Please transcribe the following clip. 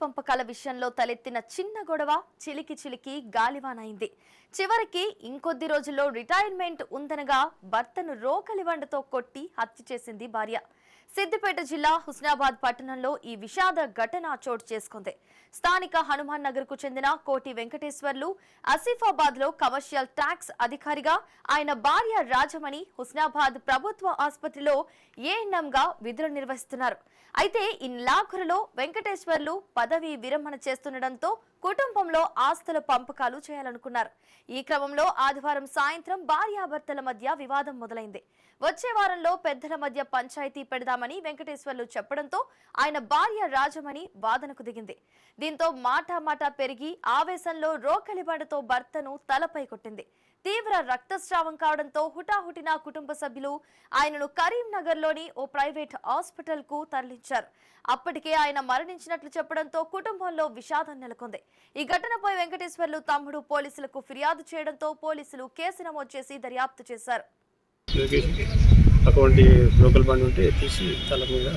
పంపకాల విషయంలో తలెత్తిన చిన్న గొడవ చిలికి గాలివానైంది. చివరికి ఇంకొద్ది రోజుల్లో రిటైర్మెంట్ ఉందనగా భర్తను రోకలివండతో కొట్టి హత్య చేసింది భార్య. సిద్దిపేట జిల్లా హుస్నాబాద్ పట్టణంలో ఈ విషాద ఘటన చోటు చేసుకుంది. స్థానిక హనుమాన్ నగర్ కు చెందిన కోటి వెంకటేశ్వర్లు ఆసిఫాబాద్ లో కమర్షియల్ ట్యాక్స్ అధికారిగా, ఆయన భార్య రాజమణి హుస్నాబాద్ ప్రభుత్వ ఆసుపత్రిలో ఏఎన్ఎం గా విధులు నిర్వహిస్తున్నారు. అయితే ఈ నెలాఖరులో వెంకటేశ్వర్లు పదవి విరమణ చేస్తుండటంతో కుటుంబంలో ఆస్తుల పంపకాలు చేయాలనుకున్నారు. ఈ క్రమంలో ఆదివారం సాయంత్రం భార్యాభర్తల మధ్య వివాదం మొదలైంది. వచ్చే వారంలో పెద్దల మధ్య పంచాయతీ పెడదామని వెంకటేశ్వర్లు చెప్పడంతో ఆయన భార్య రాజమణి వాదనకు దిగింది. దీంతో మాటా పెరిగి ఆవేశంలో రోకలిబండతో భర్తను తలపై కొట్టింది. తీవ్ర రక్తస్రావం కావడంతో హుటాహుటిన కుటుంబ సభ్యులు ఆయనను కరీంనగర్లోని ఓ ప్రైవేట్ హాస్పిటల్ కు తరలించారు. అప్పటికే ఆయన మరణించినట్లు చెప్పడంతో కుటుంబంలో విషాదం నెలకొంది. ఈ ఘటనపై వెంకటేశ్వర్లు తమ్ముడు పోలీసులకు ఫిర్యాదు చేయడంతో పోలీసులు కేసు నమోదు చేసి దర్యాప్తు చేశారు. అకౌంట్ లోకల్ బండి ఉంటే తీసి తల మీద